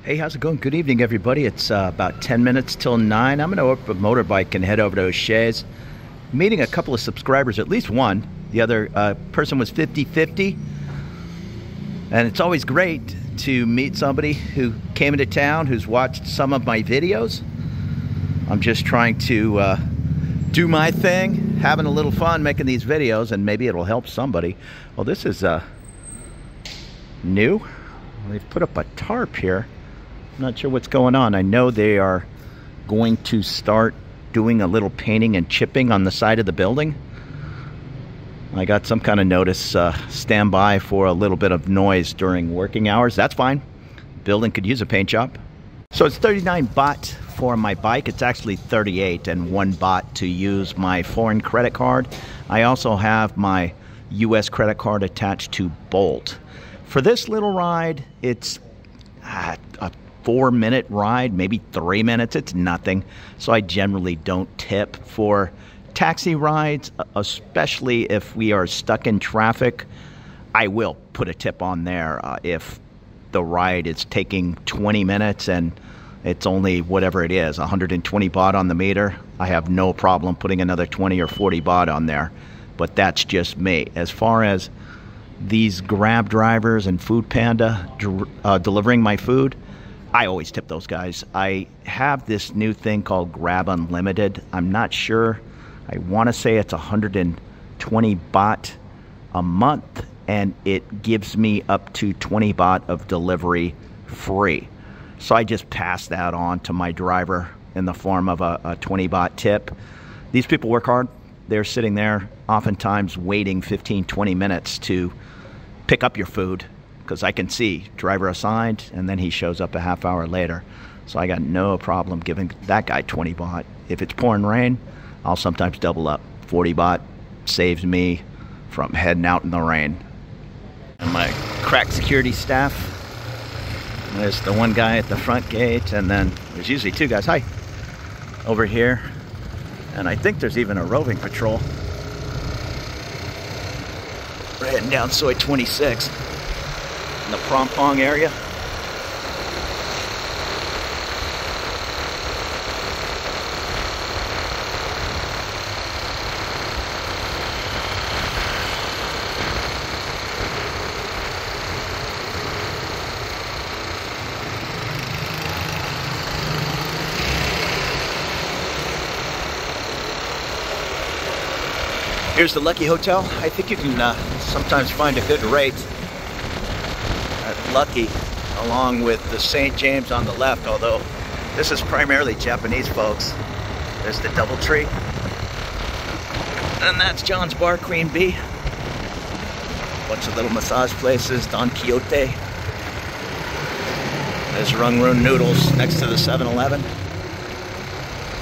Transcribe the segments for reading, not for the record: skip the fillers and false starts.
Hey, how's it going? Good evening, everybody. It's about 10 minutes till 9. I'm going to open a motorbike and head over to O'Shea's. Meeting a couple of subscribers, at least one. The other person was 50-50. And it's always great to meet somebody who came into town, who's watched some of my videos. I'm just trying to do my thing, having a little fun making these videos, and maybe it'll help somebody. Well, this is new. They've put up a tarp here. I'm not sure what's going on. I know they are going to start doing a little painting and chipping on the side of the building. I got some kind of notice, stand by for a little bit of noise during working hours. That's fine. Building could use a paint job. So it's 39 baht for my bike. It's actually 38 and 1 baht to use my foreign credit card. I also have my US credit card attached to Bolt. For this little ride, it's a 4-minute ride, maybe 3 minutes. It's nothing. So I generally don't tip for taxi rides, especially if we are stuck in traffic. I will put a tip on there if the ride is taking 20 minutes and it's only whatever it is, 120 baht on the meter. I have no problem putting another 20 or 40 baht on there. But that's just me. As far as these Grab drivers and Food Panda delivering my food, I always tip those guys. I have this new thing called Grab Unlimited. I'm not sure. I want to say it's 120 baht a month, and it gives me up to 20 baht of delivery free. So I just pass that on to my driver in the form of a 20 baht tip. These people work hard. They're sitting there oftentimes waiting 15-20 minutes to pick up your food, because I can see driver assigned, and then he shows up a half hour later. So I got no problem giving that guy 20 baht. If it's pouring rain, I'll sometimes double up. 40 baht saves me from heading out in the rain. And my crack security staff, there's the one guy at the front gate, and then there's usually 2 guys, hi, over here. And I think there's even a roving patrol. We're heading down Soi 26 in the Prompong area. Here's the Lucky Hotel. I think you can sometimes find a good rate at Lucky, along with the St. James on the left, although this is primarily Japanese folks. There's the DoubleTree. And that's John's Bar, Queen Bee. Bunch of little massage places, Don Quixote. There's Rung Run Noodles next to the 7-Eleven.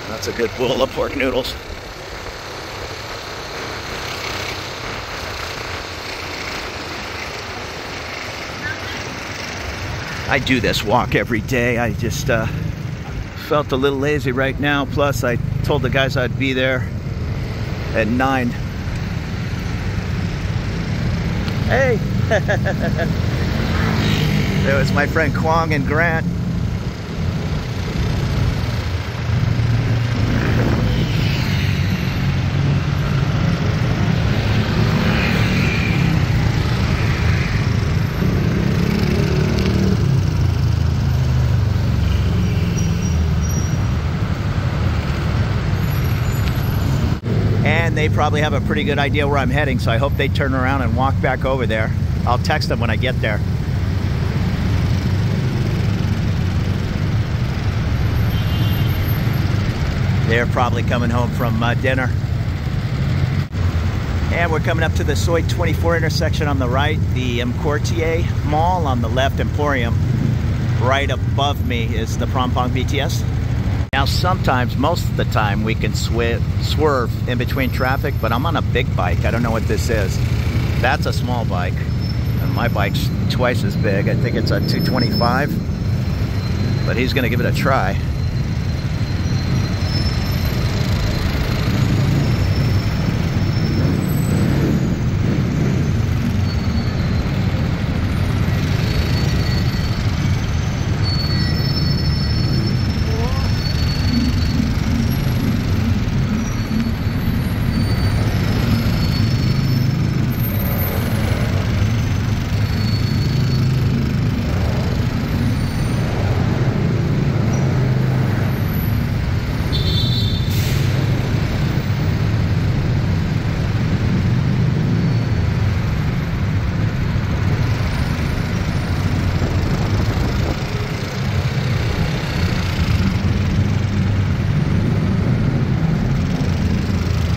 That's a good bowl of pork noodles. I do this walk every day. I just felt a little lazy right now. Plus, I told the guys I'd be there at 9. Hey! There was my friend Kwong and Grant. They probably have a pretty good idea where I'm heading, so I hope they turn around and walk back over there. I'll text them when I get there. They're probably coming home from dinner. And we're coming up to the Soi 24 intersection on the right, the Quartier Mall on the left, Emporium. Right above me is the Prompong BTS. Now sometimes, most of the time, we can swerve in between traffic, but I'm on a big bike. I don't know what this is. That's a small bike, and my bike's twice as big. I think it's a 225, but he's gonna give it a try.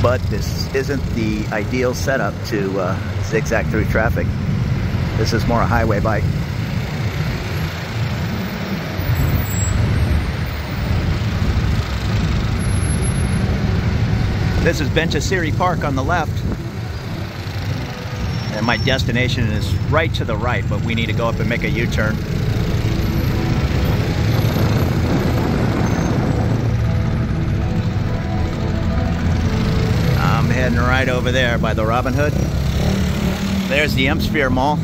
but this isn't the ideal setup to zigzag through traffic. This is more a highway bike. This is Benchasiri Park on the left. And my destination is right to the right, but we need to go up and make a U-turn. I'm heading right over there by the Robin Hood. There's the M-Sphere Mall.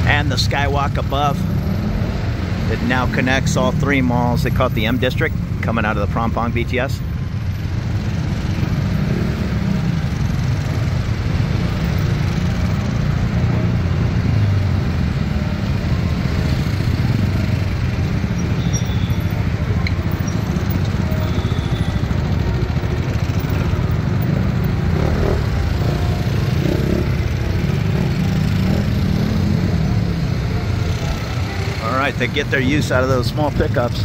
And the skywalk above that now connects all three malls. They call it the M District, coming out of the Prom Pong BTS. To get their use out of those small pickups.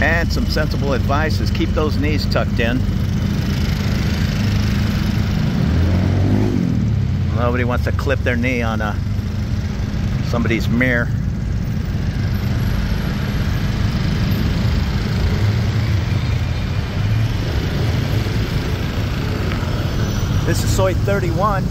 And some sensible advice is keep those knees tucked in. Nobody wants to clip their knee on somebody's mirror. This is Soi 31.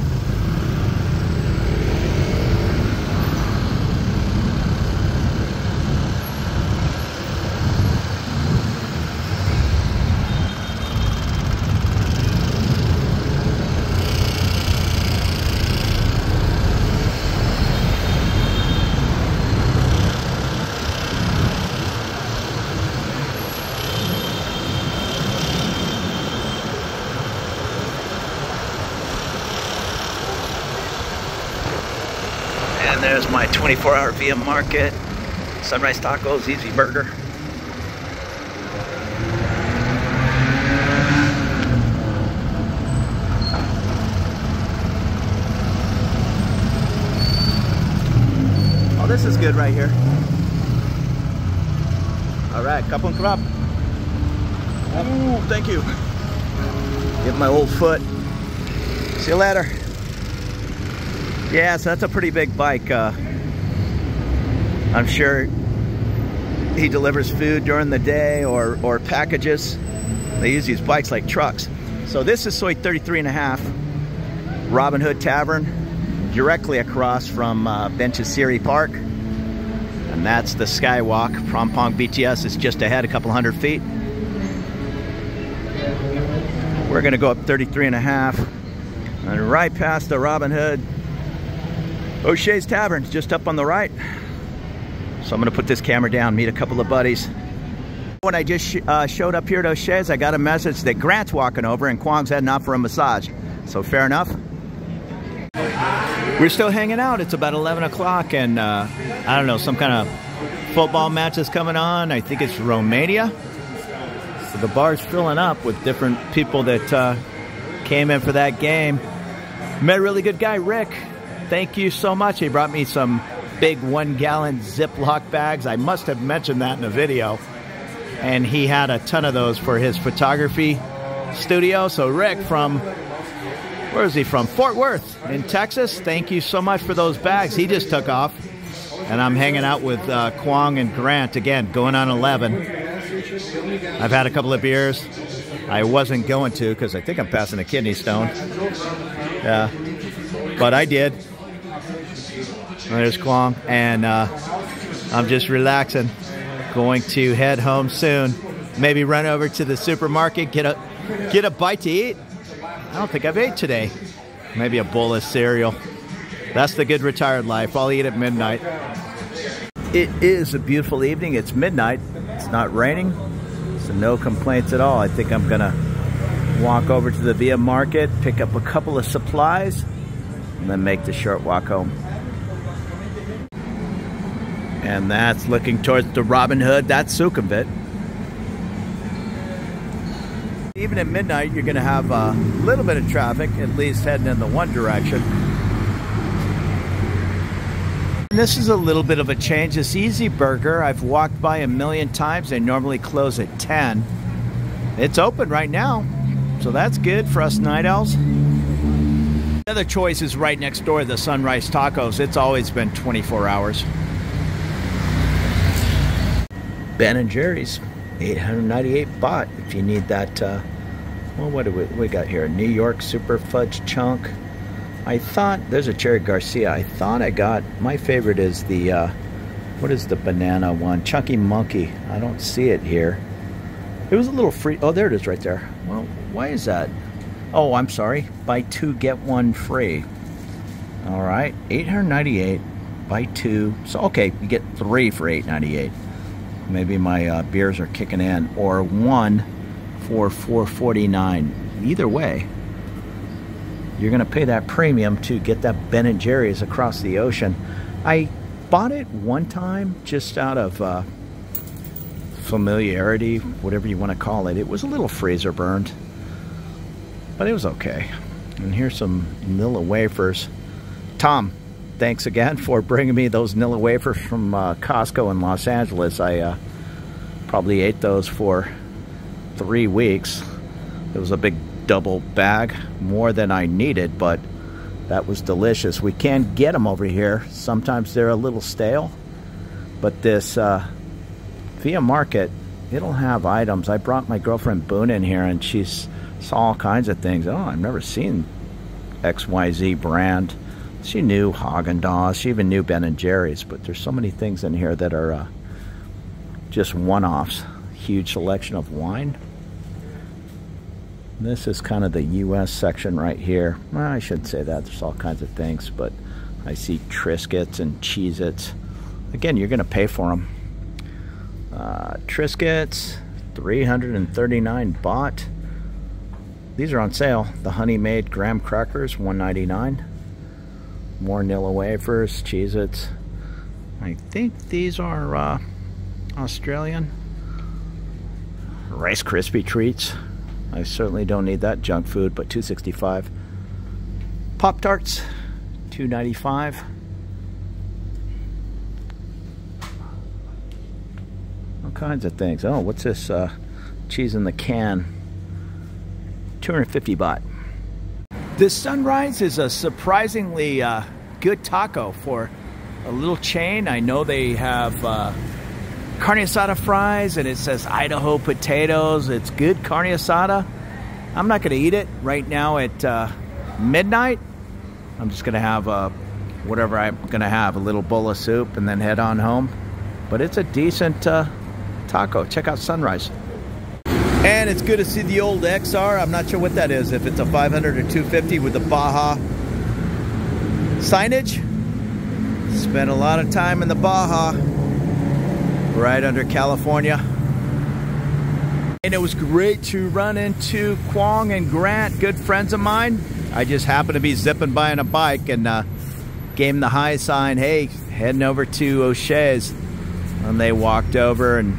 And there's my 24-hour VM Market, Sunrise Tacos, Easy Burger. Oh, this is good right here. All right, kapong krap. Ooh, thank you. Give my old foot. See you later. Yeah, so that's a pretty big bike. I'm sure he delivers food during the day or packages. They use these bikes like trucks. So this is Soi 33.5, Robin Hood Tavern, directly across from Benchasiri Park. And that's the Skywalk. Prom Pong BTS is just ahead, a couple hundred feet. We're gonna go up 33.5 and right past the Robin Hood. O'Shea's Tavern, just up on the right. So I'm gonna put this camera down, meet a couple of buddies. When I just showed up here at O'Shea's, I got a message that Grant's walking over and Kwong's heading out for a massage. So fair enough. We're still hanging out. It's about 11 o'clock and I don't know, some kind of football match is coming on. I think it's Romania. So the bar's filling up with different people that came in for that game. Met a really good guy, Rick. Thank you so much. He brought me some big 1-gallon Ziploc bags. I must have mentioned that in the video. And he had a ton of those for his photography studio. So Rick from, where is he from? Fort Worth in Texas. Thank you so much for those bags. He just took off. And I'm hanging out with Kwong and Grant, again, going on 11. I've had a couple of beers. I wasn't going to because I think I'm passing a kidney stone. Yeah. but I did. There's Kwong, and I'm just relaxing. Going to head home soon. Maybe run over to the supermarket, get a bite to eat. I don't think I've ate today. Maybe a bowl of cereal. That's the good retired life. I'll eat at midnight. It is a beautiful evening. It's midnight. It's not raining, so no complaints at all. I think I'm gonna walk over to the Via Market, pick up a couple of supplies, and then make the short walk home. And that's looking towards the Robin Hood. That's Sukhumvit. Even at midnight, you're going to have a little bit of traffic, at least heading in the one direction. And this is a little bit of a change. This Easy Burger, I've walked by a million times. They normally close at 10. It's open right now, so that's good for us night owls. The other choice is right next door, the Sunrise Tacos. It's always been 24 hours. Ben & Jerry's, 898 baht if you need that. Well, what do we got here? New York Super Fudge Chunk. I thought, there's a Cherry Garcia. I thought I got, my favorite is the, what is the banana one? Chunky Monkey. I don't see it here. It was a little free. Oh, there it is right there. Well, why is that? Oh, I'm sorry. Buy two, get one free. All right, 898. Buy two. So, okay, you get three for 898. Maybe my beers are kicking in, or one for $4.49. Either way, you're going to pay that premium to get that Ben & Jerry's across the ocean. I bought it one time just out of familiarity, whatever you want to call it. It was a little freezer burned, but it was okay. And here's some Nilla wafers. Tom, thanks again for bringing me those Nilla wafers from Costco in Los Angeles. I probably ate those for 3 weeks. It was a big double bag, more than I needed, but that was delicious. We can get them over here. Sometimes they're a little stale, but this Via Market, it'll have items. I brought my girlfriend Boone in here, and she saw all kinds of things. Oh, I've never seen XYZ brand. She knew Haagen-Dazs. She even knew Ben & Jerry's. But there's so many things in here that are just one-offs. Huge selection of wine. This is kind of the U.S. section right here. Well, I shouldn't say that. There's all kinds of things. But I see Triscuits and Cheez-Its. Again, you're going to pay for them. Triscuits, 339 baht. These are on sale. The honey-made graham crackers, 199. More Nilla wafers, Cheez-Its. I think these are Australian. Rice Krispie treats. I certainly don't need that junk food, but $2.65. Pop-Tarts, $2.95. All kinds of things. Oh, what's this? Cheese in the can. 250 baht. This Sunrise is a surprisingly good taco for a little chain. I know they have carne asada fries, and it says Idaho potatoes. It's good carne asada. I'm not going to eat it right now at midnight. I'm just going to have whatever I'm going to have, a little bowl of soup, and then head on home. But it's a decent taco. Check out Sunrise. And it's good to see the old XR. I'm not sure what that is, if it's a 500 or 250 with the Baja signage. Spent a lot of time in the Baja, right under California. And it was great to run into Kwong and Grant, good friends of mine. I just happened to be zipping by on a bike and gave them the high sign, hey, heading over to O'Shea's. And they walked over and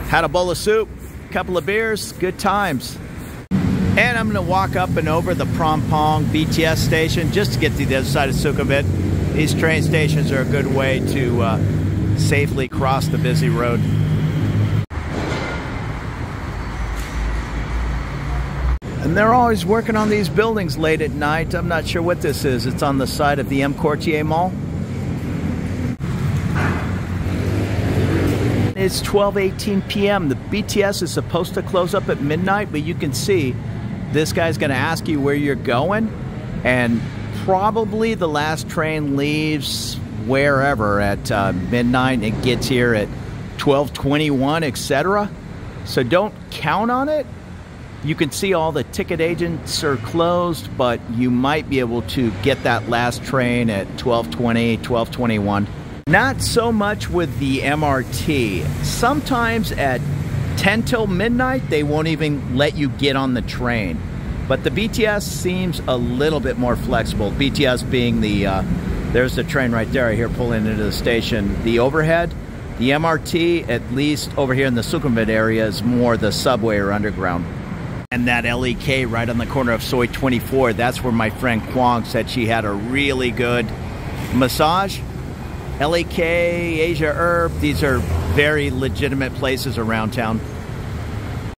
had a bowl of soup, a couple of beers, good times. And I'm going to walk up and over the Prompong BTS station just to get to the other side of Sukhumvit. These train stations are a good way to safely cross the busy road. And they're always working on these buildings late at night. I'm not sure what this is. It's on the side of the M. Courtier Mall. It's 12:18 p.m. The BTS is supposed to close up at midnight, but you can see this guy's going to ask you where you're going, and probably the last train leaves wherever at midnight. It gets here at 12:21, etc. So don't count on it. You can see all the ticket agents are closed, but you might be able to get that last train at 12:20, 12:21. Not so much with the MRT. Sometimes at 10 till midnight, they won't even let you get on the train. But the BTS seems a little bit more flexible. BTS being the, there's the train right there, here pulling into the station. The overhead, the MRT, at least over here in the Sukhumvit area, is more the subway or underground. And that LEK right on the corner of Soi 24, that's where my friend Kwong said she had a really good massage. LEK, Asia Herb, these are very legitimate places around town.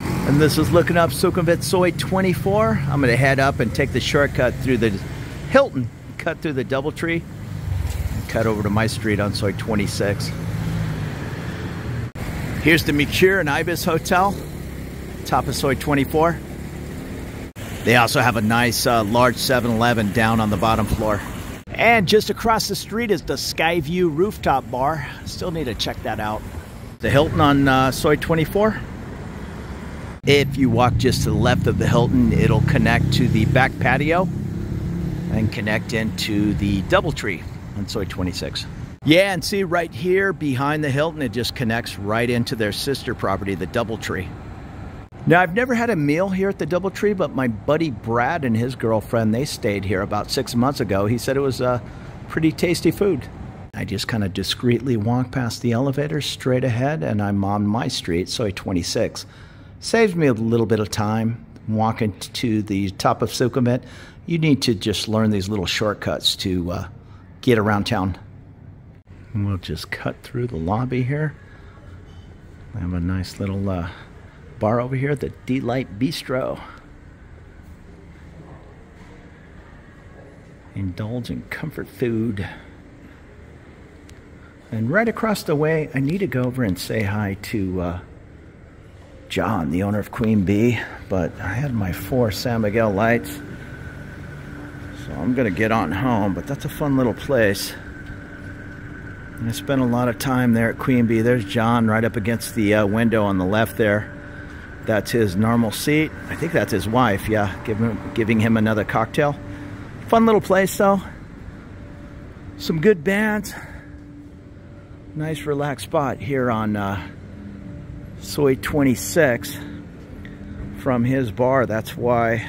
And this is looking up Sukhumvit Soi 24. I'm going to head up and take the shortcut through the Hilton, cut through the Doubletree, and cut over to my street on Soi 26. Here's the Mercure and Ibis Hotel, top of Soi 24. They also have a nice large 7-Eleven down on the bottom floor. And just across the street is the Skyview Rooftop Bar. Still need to check that out. The Hilton on Soi 24. If you walk just to the left of the Hilton, it'll connect to the back patio and connect into the Doubletree on Soi 26. Yeah, and see right here behind the Hilton, it just connects right into their sister property, the Doubletree. Now, I've never had a meal here at the Doubletree, but my buddy Brad and his girlfriend, they stayed here about 6 months ago. He said it was pretty tasty food. I just kind of discreetly walk past the elevator straight ahead, and I'm on my street, Soi 26. Saves me a little bit of time walking to the top of Sukhumvit. You need to just learn these little shortcuts to get around town. And we'll just cut through the lobby here. I have a nice little bar over here, the Delight Bistro. Indulge in comfort food. And right across the way, I need to go over and say hi to John, the owner of Queen Bee, but I had my 4 San Miguel lights, so I'm gonna get on home. But that's a fun little place. And I spent a lot of time there at Queen Bee. There's John right up against the window on the left there. That's his normal seat. I think that's his wife, yeah, giving him another cocktail. Fun little place though. Some good bands. Nice relaxed spot here on Soi 26 from his bar. That's why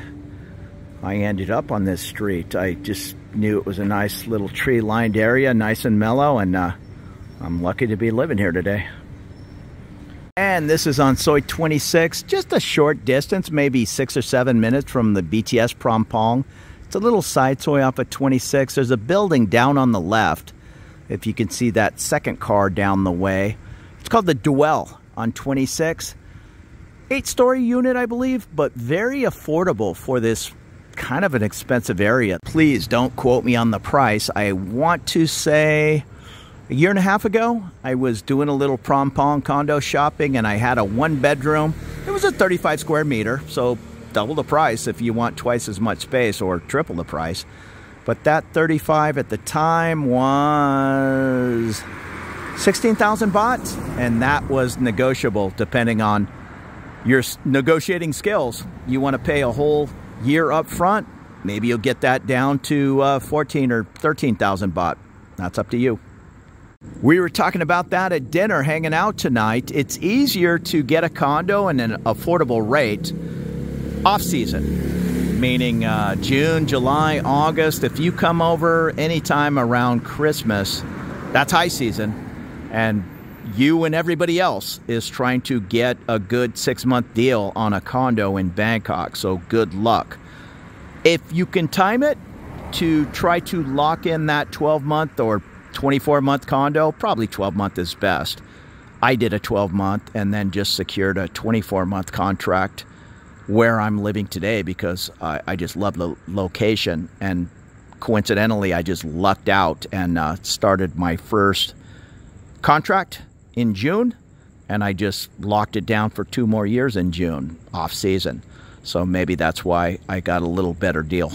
I ended up on this street. I just knew it was a nice little tree lined area, nice and mellow, and I'm lucky to be living here today. And this is on Soi 26, just a short distance, maybe 6 or 7 minutes from the BTS Prompong. It's a little side Soi off of 26. There's a building down on the left, if you can see that second car down the way. It's called the Dwell on 26. 8-story unit, I believe, but very affordable for this kind of an expensive area. Please don't quote me on the price. I want to say a year and a half ago, I was doing a little Prompong condo shopping, and I had a 1-bedroom. It was a 35 square meter, so double the price if you want twice as much space, or triple the price. But that 35 at the time was 16,000 baht, and that was negotiable depending on your negotiating skills. You want to pay a whole year up front, maybe you'll get that down to 14 or 13,000 baht. That's up to you. We were talking about that at dinner, hanging out tonight. It's easier to get a condo and an affordable rate off-season, meaning June, July, August. If you come over anytime around Christmas, that's high season, and you and everybody else is trying to get a good 6-month deal on a condo in Bangkok, so good luck. If you can time it to try to lock in that 12-month or 24-month condo, probably 12-month is best. I did a 12-month and then just secured a 24-month contract where I'm living today because I just love the location, and coincidentally I just lucked out and started my first contract in June, and I just locked it down for 2 more years in June, off season. So maybe that's why I got a little better deal.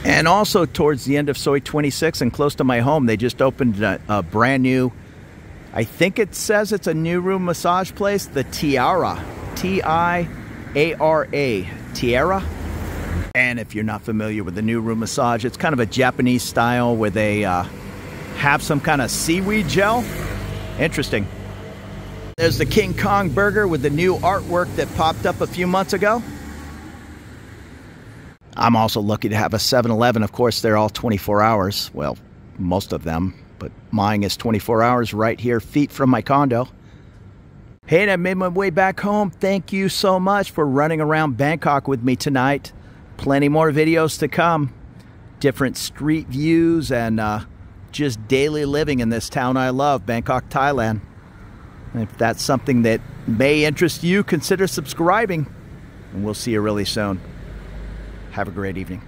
And also towards the end of Soi 26 and close to my home, they just opened a brand new, I think it says it's a new room massage place, the Tiara. T-I-A-R-A. Tiara. And if you're not familiar with the new room massage, it's kind of a Japanese style where they have some kind of seaweed gel. Interesting. There's the King Kong burger with the new artwork that popped up a few months ago. I'm also lucky to have a 7-Eleven. Of course, they're all 24 hours. Well, most of them, but mine is 24 hours right here, feet from my condo. Hey, and I made my way back home. Thank you so much for running around Bangkok with me tonight. Plenty more videos to come. Different street views and just daily living in this town I love, Bangkok, Thailand. And if that's something that may interest you, consider subscribing. And we'll see you really soon. Have a great evening.